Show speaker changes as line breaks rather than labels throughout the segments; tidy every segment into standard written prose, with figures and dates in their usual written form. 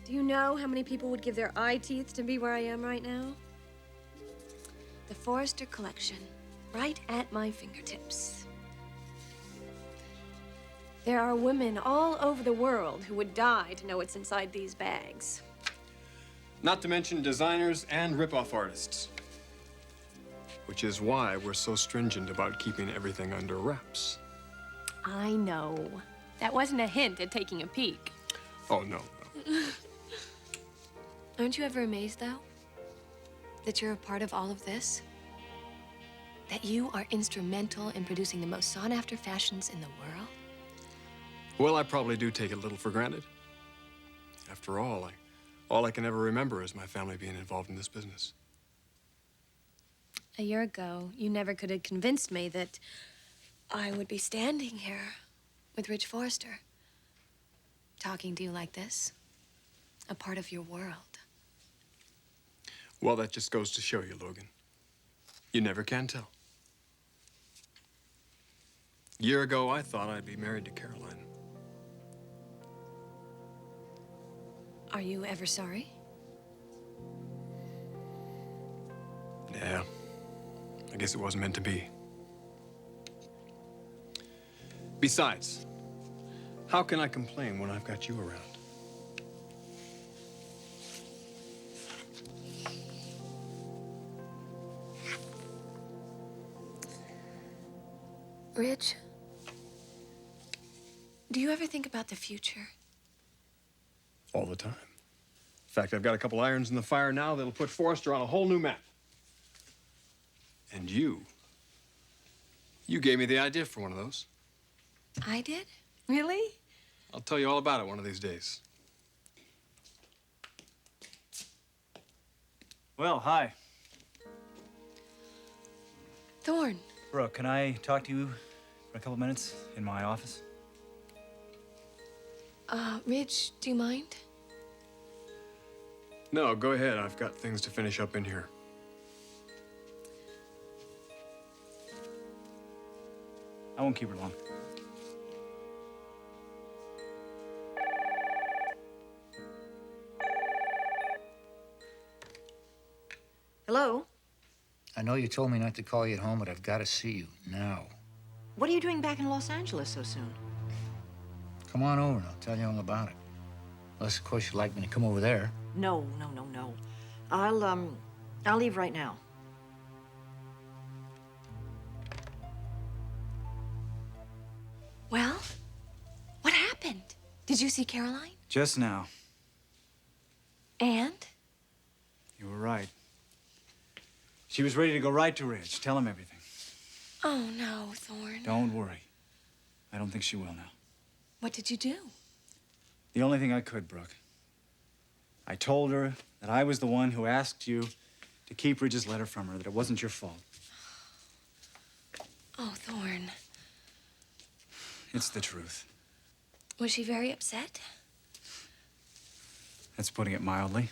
Do you know how many people would give their eye teeth to be where I am right now? The Forrester collection, right at my fingertips. There are women all over the world who would die to know what's inside these bags.
Not to mention designers and rip-off artists. Which is why we're so stringent about keeping everything under wraps.
I know. That wasn't a hint at taking a peek.
Oh, no.
Aren't you ever amazed, though, that you're a part of all of this? That you are instrumental in producing the most sought-after fashions in the world?
Well, I probably do take it a little for granted. After all I can ever remember is my family being involved in this business.
A year ago, you never could have convinced me that I would be standing here with Rich Forrester, talking to you like this, a part of your world.
Well, that just goes to show you, Logan. You never can tell. A year ago, I thought I'd be married to Caroline.
Are you ever sorry?
Yeah. I guess it wasn't meant to be. Besides, how can I complain when I've got you around?
Rich, do you ever think about the future?
All the time. In fact, I've got a couple irons in the fire now that'll put Forrester on a whole new map. And you gave me the idea for one of those.
I did? Really?
I'll tell you all about it one of these days.
Well, hi.
Thorne.
Brooke, can I talk to you for a couple minutes in my office?
Rich, do you mind?
No, go ahead. I've got things to finish up in here.
I won't keep her long.
Hello?
I know you told me not to call you at home, but I've got to see you now.
What are you doing back in Los Angeles so soon?
Come on over and I'll tell you all about it. Unless, of course, you'd like me to come over there.
No. I'll leave right now.
Well, what happened? Did you see Caroline?
Just now.
And?
You were right. She was ready to go right to Rich. Tell him everything.
Oh, no, Thorne.
Don't worry. I don't think she will now.
What did you do?
The only thing I could, Brooke. I told her that I was the one who asked you to keep Ridge's letter from her, that it wasn't your fault.
Oh, Thorne.
It's the truth.
Was she very upset?
That's putting it mildly.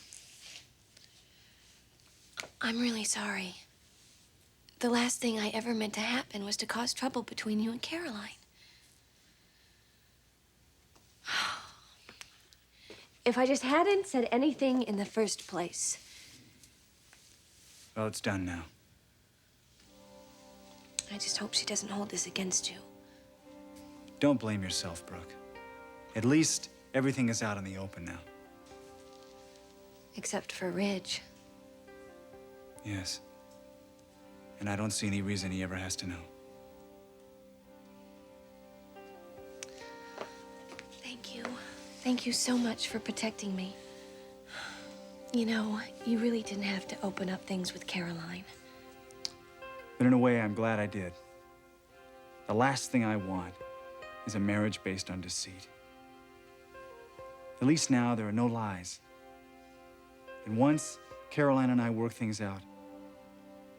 I'm really sorry. The last thing I ever meant to happen was to cause trouble between you and Caroline. If I just hadn't said anything in the first place.
Well, it's done now.
I just hope she doesn't hold this against you.
Don't blame yourself, Brooke. At least everything is out in the open now.
Except for Ridge.
Yes. And I don't see any reason he ever has to know.
Thank you. Thank you so much for protecting me. You know, you really didn't have to open up things with Caroline.
But in a way, I'm glad I did. The last thing I want is a marriage based on deceit. At least now there are no lies. And once Caroline and I work things out,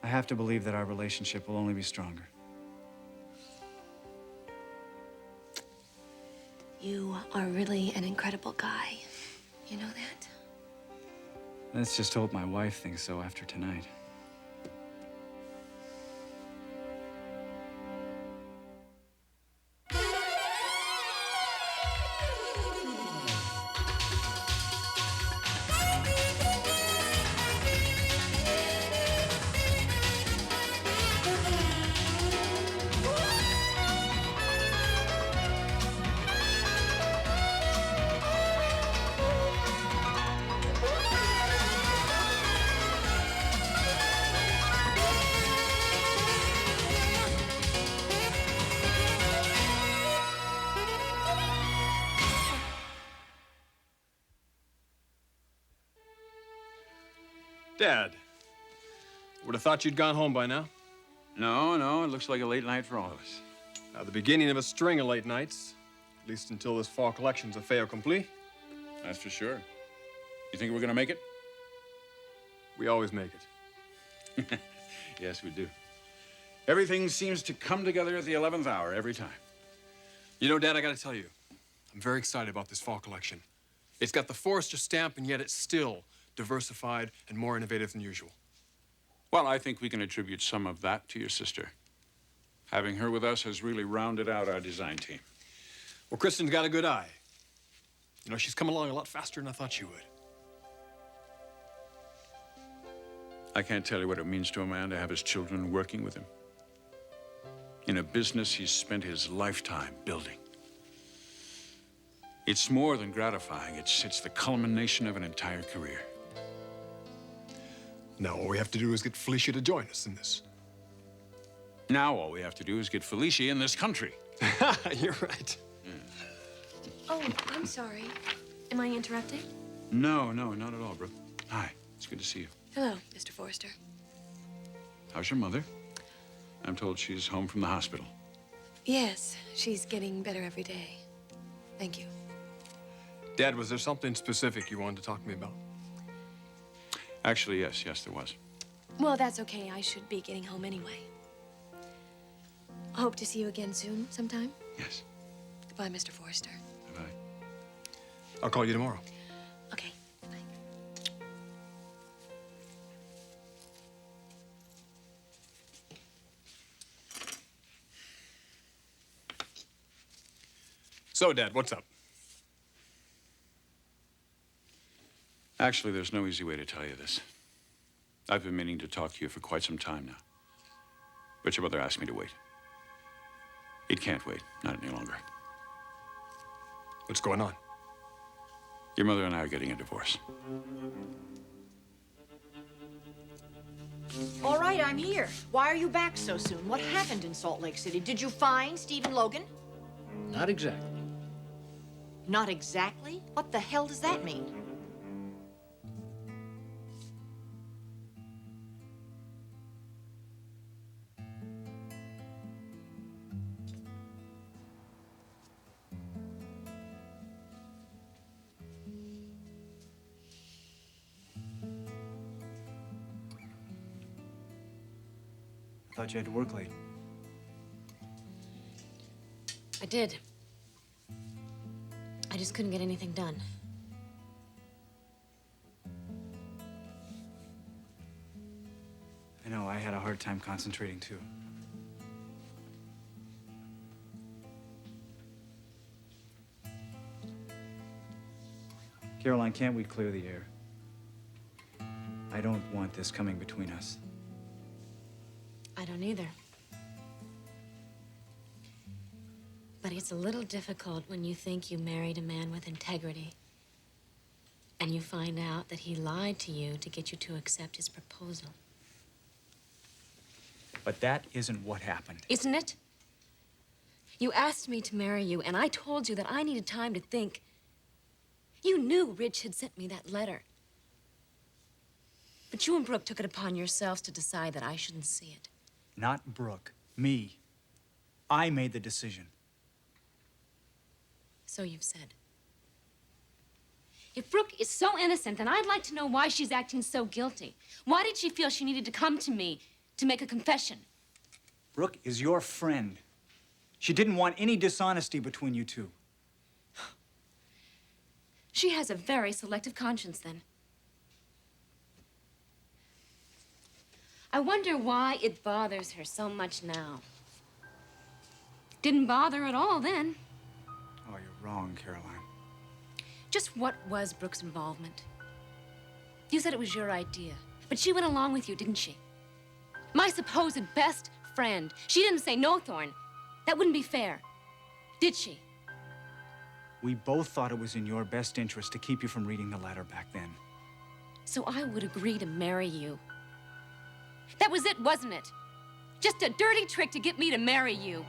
I have to believe that our relationship will only be stronger.
You are really an incredible guy. You know that?
Let's just hope my wife thinks so after tonight.
Dad, would have thought you'd gone home by now.
No, it looks like a late night for all of us.
The beginning of a string of late nights, at least until this fall collection's a fait accompli.
That's for sure. You think we're gonna make it?
We always make it.
Yes, we do. Everything seems to come together at the 11th hour every time.
You know, Dad, I gotta tell you, I'm very excited about this fall collection. It's got the Forrester stamp, and yet it's still diversified and more innovative than usual.
Well, I think we can attribute some of that to your sister. Having her with us has really rounded out our design team.
Well, Kristen's got a good eye. You know, she's come along a lot faster than I thought she would.
I can't tell you what it means to a man to have his children working with him. In a business he's spent his lifetime building. It's more than gratifying. It's the culmination of an entire career.
Now, all we have to do is get Felicia to join us in this.
Now all we have to do is get Felicia in this country.
You're right.
Oh, I'm sorry. Am I interrupting?
No, not at all, Brooke. Hi, it's good to see you.
Hello, Mr. Forrester.
How's your mother? I'm told she's home from the hospital.
Yes, she's getting better every day. Thank you.
Dad, was there something specific you wanted to talk to me about?
Actually, yes, there was.
Well, that's okay. I should be getting home anyway. Hope to see you again soon, sometime.
Yes.
Goodbye, Mr. Forrester.
Bye-bye.
I'll call you tomorrow.
Okay, bye.
So, Dad, what's up?
Actually, there's no easy way to tell you this. I've been meaning to talk to you for quite some time now. But your mother asked me to wait. It can't wait, not any longer.
What's going on?
Your mother and I are getting a divorce.
All right, I'm here. Why are you back so soon? What happened in Salt Lake City? Did you find Stephen Logan?
Not exactly.
Not exactly? What the hell does that mean?
I thought you had to work late.
I did. I just couldn't get anything done.
I know, I had a hard time concentrating too. Caroline, can't we clear the air? I don't want this coming between us.
I don't either. But it's a little difficult when you think you married a man with integrity and you find out that he lied to you to get you to accept his proposal.
But that isn't what happened.
Isn't it? You asked me to marry you, and I told you that I needed time to think. You knew Rich had sent me that letter. But you and Brooke took it upon yourselves to decide that I shouldn't see it.
Not Brooke. Me. I made the decision.
So you've said. If Brooke is so innocent, then I'd like to know why she's acting so guilty. Why did she feel she needed to come to me to make a confession?
Brooke is your friend. She didn't want any dishonesty between you two.
She has a very selective conscience, then. I wonder why it bothers her so much now. Didn't bother at all then.
Oh, you're wrong, Caroline.
Just what was Brooke's involvement? You said it was your idea, but she went along with you, didn't she? My supposed best friend. She didn't say no, Thorne. That wouldn't be fair. Did she?
We both thought it was in your best interest to keep you from reading the letter back then.
So I would agree to marry you. That was it, wasn't it? Just a dirty trick to get me to marry you.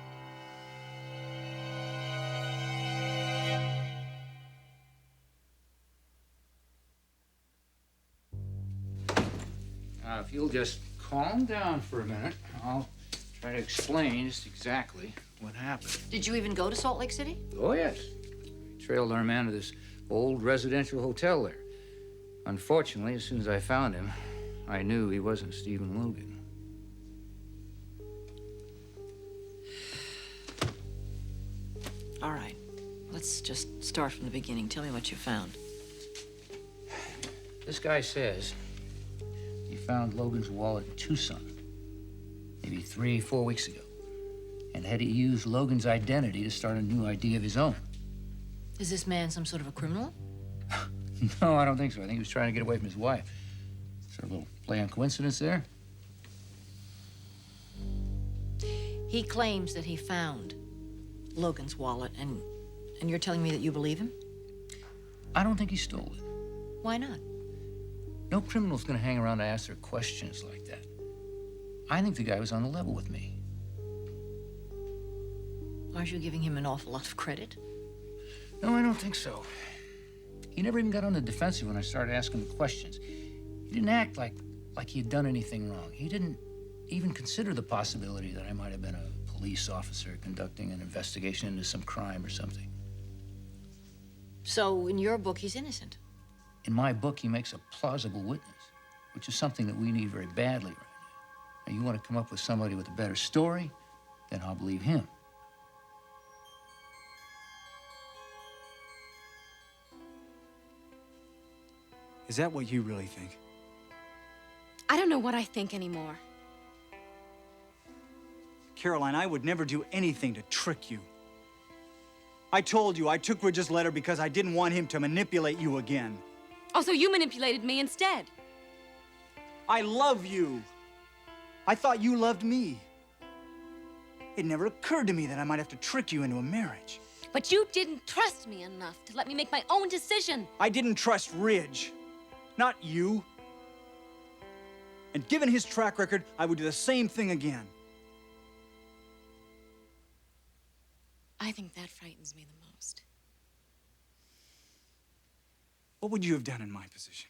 Now, if you'll just calm down for a minute, I'll try to explain just exactly what happened.
Did you even go to Salt Lake City?
Oh, yes. We trailed our man to this old residential hotel there. Unfortunately, as soon as I found him, I knew he wasn't Stephen Logan.
All right. Let's just start from the beginning. Tell me what you found.
This guy says he found Logan's wallet in Tucson maybe 3-4 weeks ago, and had he used Logan's identity to start a new ID of his own.
Is this man some sort of a criminal?
No, I don't think so. I think he was trying to get away from his wife. Sort of a little play on coincidence there.
He claims that he found Logan's wallet, and you're telling me that you believe him?
I don't think he stole it.
Why not?
No criminal's gonna hang around to ask their questions like that. I think the guy was on the level with me.
Aren't you giving him an awful lot of credit?
No, I don't think so. He never even got on the defensive when I started asking him questions. He didn't act like he had done anything wrong. He didn't even consider the possibility that I might have been a police officer conducting an investigation into some crime or something.
So, in your book, he's innocent?
In my book, he makes a plausible witness, which is something that we need very badly right now. Now, you want to come up with somebody with a better story, then I'll believe him.
Is that what you really think?
I don't know what I think anymore.
Caroline, I would never do anything to trick you. I told you I took Ridge's letter because I didn't want him to manipulate you again.
Oh, so you manipulated me instead.
I love you. I thought you loved me. It never occurred to me that I might have to trick you into a marriage.
But you didn't trust me enough to let me make my own decision.
I didn't trust Ridge, not you. And given his track record, I would do the same thing again.
I think that frightens me the most.
What would you have done in my position?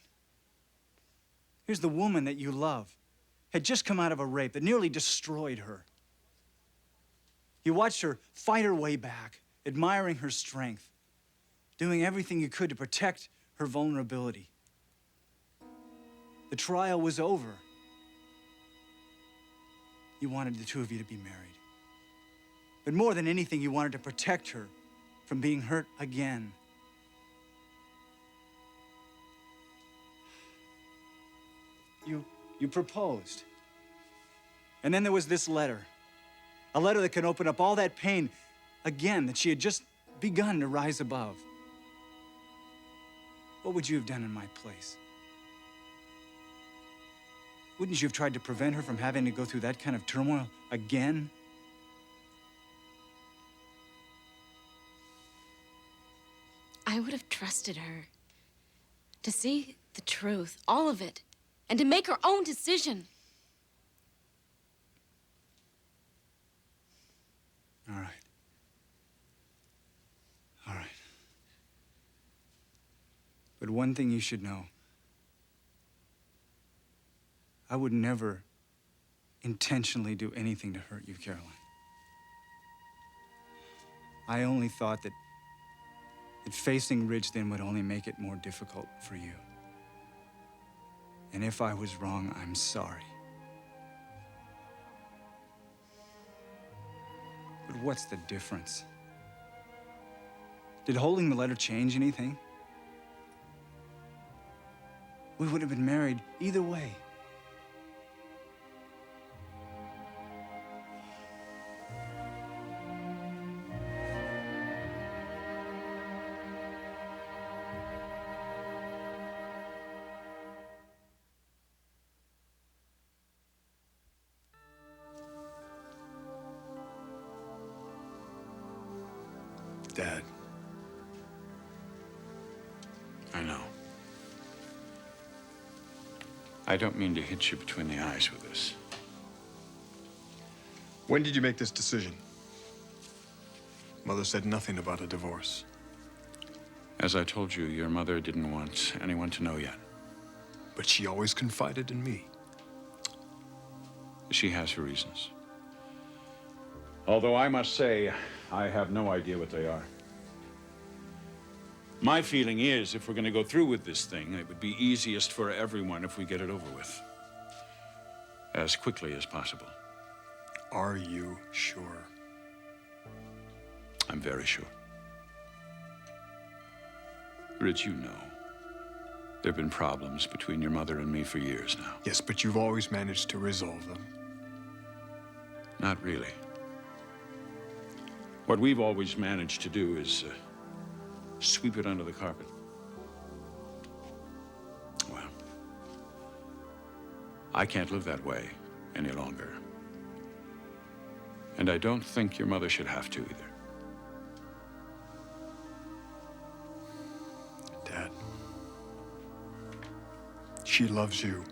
Here's the woman that you love, had just come out of a rape that nearly destroyed her. You watched her fight her way back, admiring her strength, doing everything you could to protect her vulnerability. The trial was over. You wanted the two of you to be married. But more than anything, you wanted to protect her from being hurt again. You proposed. And then there was this letter. A letter that could open up all that pain again that she had just begun to rise above. What would you have done in my place? Wouldn't you have tried to prevent her from having to go through that kind of turmoil again?
I would have trusted her to see the truth, all of it, and to make her own decision.
All right. All right. But one thing you should know. I would never intentionally do anything to hurt you, Caroline. I only thought that facing Ridge then would only make it more difficult for you. And if I was wrong, I'm sorry. But what's the difference? Did holding the letter change anything? We would have been married either way.
Dad.
I know. I don't mean to hit you between the eyes with this.
When did you make this decision? Mother said nothing about a divorce.
As I told you, your mother didn't want anyone to know yet.
But she always confided in me.
She has her reasons. Although I must say, I have no idea what they are. My feeling is, if we're going to go through with this thing, it would be easiest for everyone if we get it over with. As quickly as possible.
Are you sure?
I'm very sure. Rich, you know, there have been problems between your mother and me for years now.
Yes, but you've always managed to resolve them.
Not really. What we've always managed to do is sweep it under the carpet. Well, I can't live that way any longer. And I don't think your mother should have to either.
Dad, she loves you.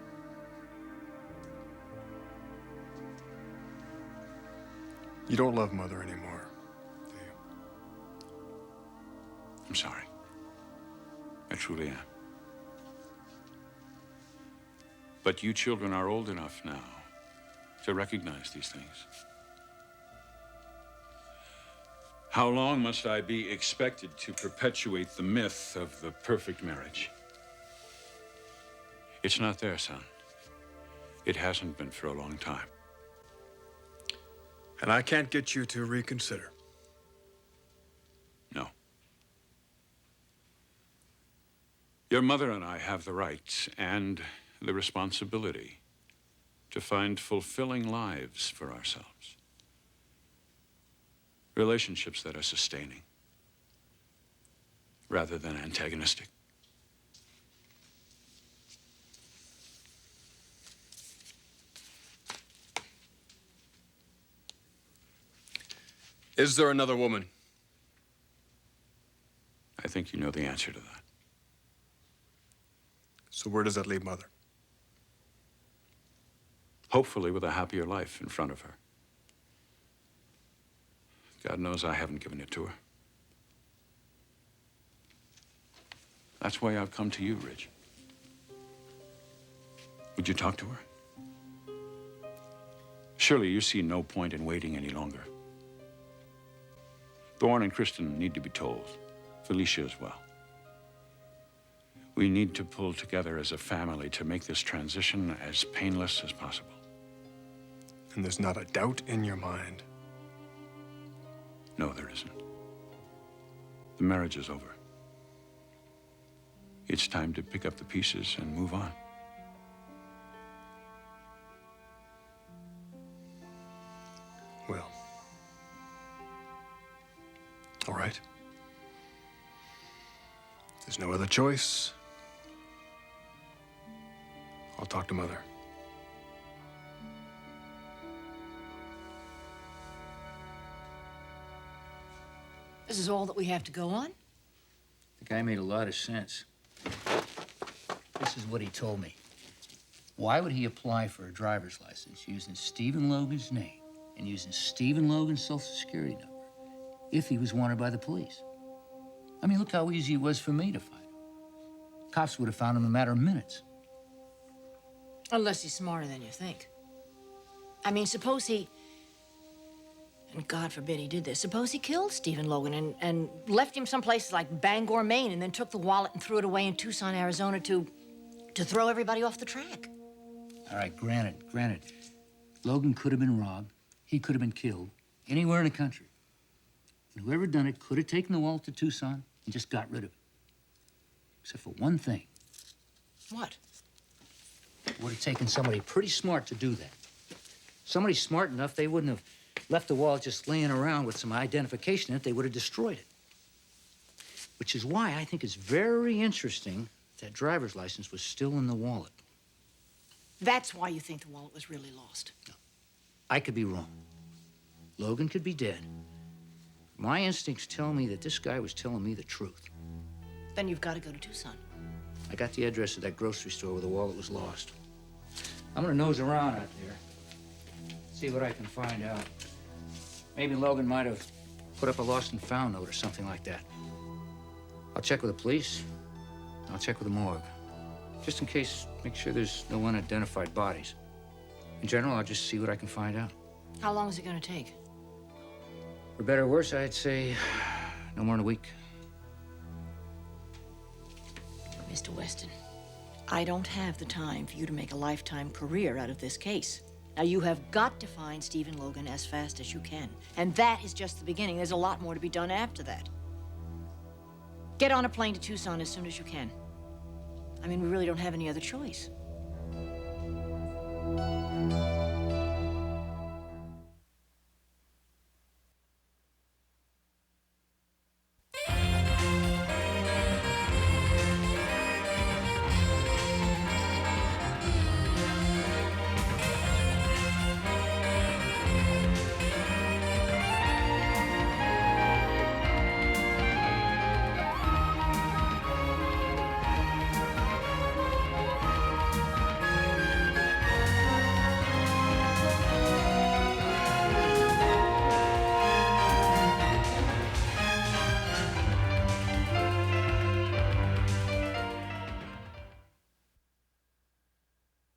You don't love Mother anymore, do you?
I'm sorry. I truly am. But you children are old enough now to recognize these things. How long must I be expected to perpetuate the myth of the perfect marriage? It's not there, son. It hasn't been for a long time.
And I can't get you to reconsider.
No. Your mother and I have the right and the responsibility to find fulfilling lives for ourselves. Relationships that are sustaining, rather than antagonistic.
Is there another woman?
I think you know the answer to that.
So where does that leave Mother?
Hopefully with a happier life in front of her. God knows I haven't given it to her. That's why I've come to you, Rich. Would you talk to her? Surely you see no point in waiting any longer. Thorne and Kristen need to be told. Felicia as well. We need to pull together as a family to make this transition as painless as possible.
And there's not a doubt in your mind?
No, there isn't. The marriage is over. It's time to pick up the pieces and move on.
Well, all right. There's no other choice. I'll talk to Mother.
This is all that we have to go on?
The guy made a lot of sense. This is what he told me. Why would he apply for a driver's license using Stephen Logan's name and using Stephen Logan's social security number if he was wanted by the police? I mean, look how easy it was for me to find him. Cops would have found him in a matter of minutes.
Unless he's smarter than you think. I mean, suppose he, and God forbid he did this, suppose he killed Stephen Logan and left him someplace like Bangor, Maine, and then took the wallet and threw it away in Tucson, Arizona to throw everybody off the track.
All right, granted. Logan could have been robbed. He could have been killed anywhere in the country. And whoever done it could have taken the wallet to Tucson and just got rid of it. Except for one thing.
What?
It would have taken somebody pretty smart to do that. Somebody smart enough, they wouldn't have left the wallet just laying around with some identification in it. They would have destroyed it. Which is why I think it's very interesting that driver's license was still in the wallet.
That's why you think the wallet was really lost.
No. I could be wrong. Logan could be dead. My instincts tell me that this guy was telling me the truth.
Then you've got to go to Tucson.
I got the address of that grocery store where the wallet was lost. I'm gonna nose around out there, see what I can find out. Maybe Logan might have put up a lost and found note or something like that. I'll check with the police. I'll check with the morgue. Just in case, make sure there's no unidentified bodies. In general, I'll just see what I can find out.
How long is it gonna take?
For better or worse, I'd say no more than a week.
Mr. Weston, I don't have the time for you to make a lifetime career out of this case. Now, you have got to find Stephen Logan as fast as you can. And that is just the beginning. There's a lot more to be done after that. Get on a plane to Tucson as soon as you can. I mean, we really don't have any other choice.